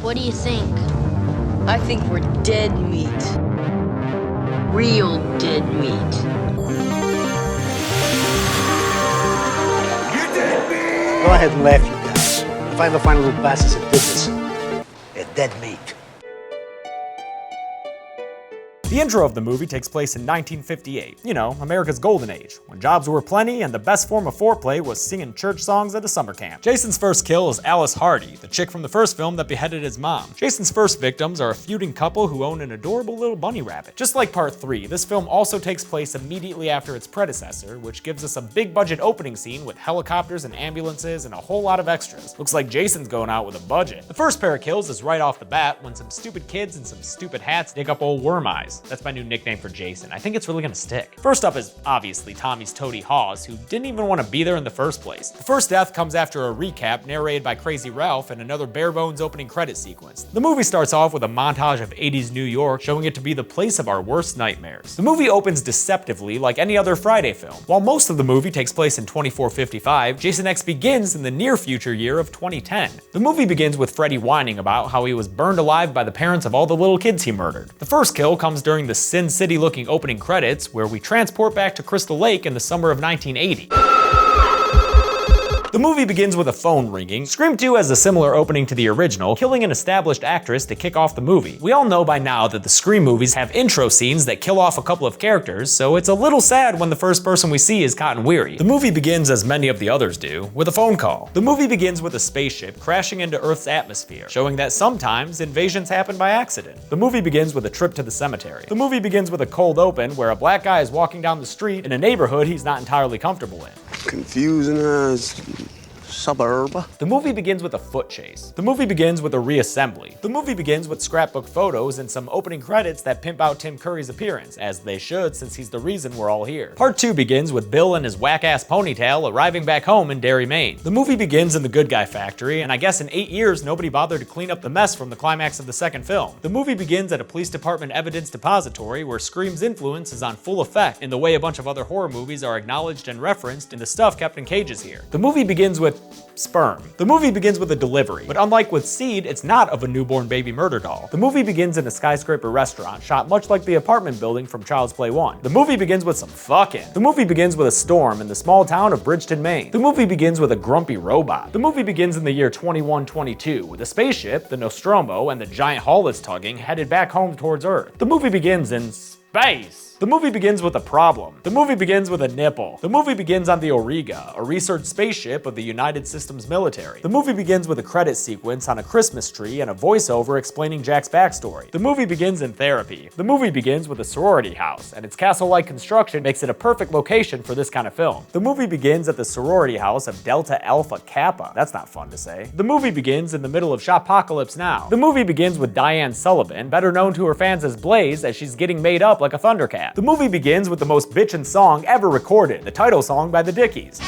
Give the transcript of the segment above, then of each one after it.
What do you think? I think we're dead meat. Real dead meat. You're dead meat! Go ahead and laugh, you guys. If I ever find a little bastards that did this, they're dead meat. The intro of the movie takes place in 1958, you know, America's golden age, when jobs were plenty and the best form of foreplay was singing church songs at a summer camp. Jason's first kill is Alice Hardy, the chick from the first film that beheaded his mom. Jason's first victims are a feuding couple who own an adorable little bunny rabbit. Just like part 3, this film also takes place immediately after its predecessor, which gives us a big budget opening scene with helicopters and ambulances and a whole lot of extras. Looks like Jason's going out with a budget. The first pair of kills is right off the bat when some stupid kids in some stupid hats dig up old Worm Eyes. That's my new nickname for Jason. I think it's really gonna stick. First up is obviously Tommy's Toady Hawes, who didn't even want to be there in the first place. The first death comes after a recap narrated by Crazy Ralph and another bare bones opening credit sequence. The movie starts off with a montage of 80s New York, showing it to be the place of our worst nightmares. The movie opens deceptively like any other Friday film. While most of the movie takes place in 2455, Jason X begins in the near future year of 2010. The movie begins with Freddy whining about how he was burned alive by the parents of all the little kids he murdered. The first kill comes during the Sin City looking opening credits, where we transport back to Crystal Lake in the summer of 1980. The movie begins with a phone ringing. Scream 2 has a similar opening to the original, killing an established actress to kick off the movie. We all know by now that the Scream movies have intro scenes that kill off a couple of characters, so it's a little sad when the first person we see is Cotton Weary. The movie begins, as many of the others do, with a phone call. The movie begins with a spaceship crashing into Earth's atmosphere, showing that sometimes invasions happen by accident. The movie begins with a trip to the cemetery. The movie begins with a cold open where a black guy is walking down the street in a neighborhood he's not entirely comfortable in. Confusing as suburb. The movie begins with a foot chase. The movie begins with a reassembly. The movie begins with scrapbook photos and some opening credits that pimp out Tim Curry's appearance, as they should since he's the reason we're all here. Part 2 begins with Bill and his whack-ass ponytail arriving back home in Derry, Maine. The movie begins in the Good Guy factory, and I guess in 8 years nobody bothered to clean up the mess from the climax of the second film. The movie begins at a police department evidence depository where Scream's influence is on full effect in the way a bunch of other horror movies are acknowledged and referenced in the stuff kept in cages here. The movie begins with sperm. The movie begins with a delivery, but unlike with Seed, it's not of a newborn baby murder doll. The movie begins in a skyscraper restaurant, shot much like the apartment building from Child's Play 1. The movie begins with some fucking. The movie begins with a storm in the small town of Bridgeton, Maine. The movie begins with a grumpy robot. The movie begins in the year 2122, with a spaceship, the Nostromo, and the giant hull it's tugging headed back home towards Earth. The movie begins in space. The movie begins with a problem. The movie begins with a nipple. The movie begins on the Auriga, a research spaceship of the United Systems military. The movie begins with a credit sequence on a Christmas tree and a voiceover explaining Jack's backstory. The movie begins in therapy. The movie begins with a sorority house, and its castle-like construction makes it a perfect location for this kind of film. The movie begins at the sorority house of Delta Alpha Kappa. That's not fun to say. The movie begins in the middle of Shopocalypse Now. The movie begins with Diane Sullivan, better known to her fans as Blaze, as she's getting made up like a Thundercat. The movie begins with the most bitchin' song ever recorded, the title song by the Dickies.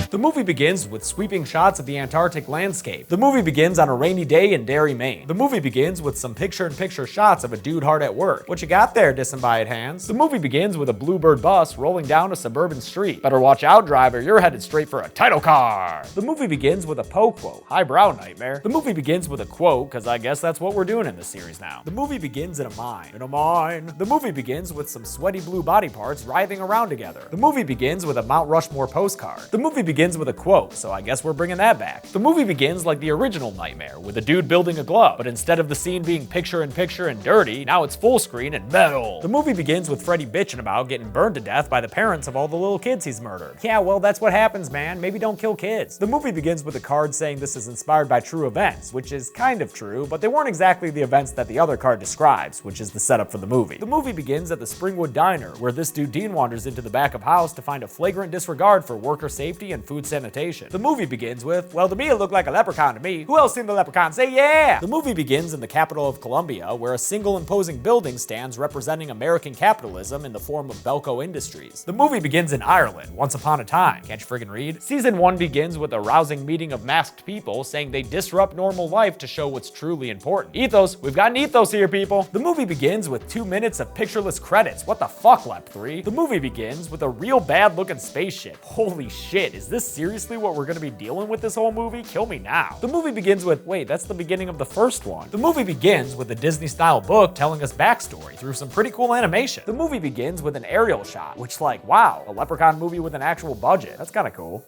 The movie begins with sweeping shots of the Antarctic landscape. The movie begins on a rainy day in Derry, Maine. The movie begins with some picture-in-picture shots of a dude hard at work. What you got there, disembodied hands? The movie begins with a Bluebird bus rolling down a suburban street. Better watch out, driver, you're headed straight for a title car. The movie begins with a Poe quote, highbrow nightmare. The movie begins with a quote, because I guess that's what we're doing in this series now. The movie begins in a mine. In a mine. The movie begins with some sweaty blue body parts writhing around together. The movie begins with a Mount Rushmore postcard. The movie begins with a quote, so I guess we're bringing that back. The movie begins like the original Nightmare, with a dude building a glove, but instead of the scene being picture-in-picture and dirty, now it's full screen and metal. The movie begins with Freddy bitching about getting burned to death by the parents of all the little kids he's murdered. Yeah, well, that's what happens, man. Maybe don't kill kids. The movie begins with a card saying this is inspired by true events, which is kind of true, but they weren't exactly the events that the other card describes, which is the setup for the movie. The movie begins at the Springwood Diner, where this dude Dean wanders into the back of house to find a flagrant disregard for worker safety and food sanitation. The movie begins with, well, to me it looked like a leprechaun to me. Who else seen the leprechaun? Say yeah! The movie begins in the capital of Colombia, where a single imposing building stands representing American capitalism in the form of Belco Industries. The movie begins in Ireland, once upon a time. Can't you friggin' read? Season 1 begins with a rousing meeting of masked people saying they disrupt normal life to show what's truly important. Ethos. We've got an ethos here, people. The movie begins with 2 minutes of pictureless credits. What the fuck, Lep 3? The movie begins with a real bad looking spaceship. Holy shit, is this this seriously what we're gonna be dealing with this whole movie? Kill me now. The movie begins with, wait, that's the beginning of the first one. The movie begins with a Disney-style book telling us backstory through some pretty cool animation. The movie begins with an aerial shot, which, like, wow, a Leprechaun movie with an actual budget. That's kinda cool.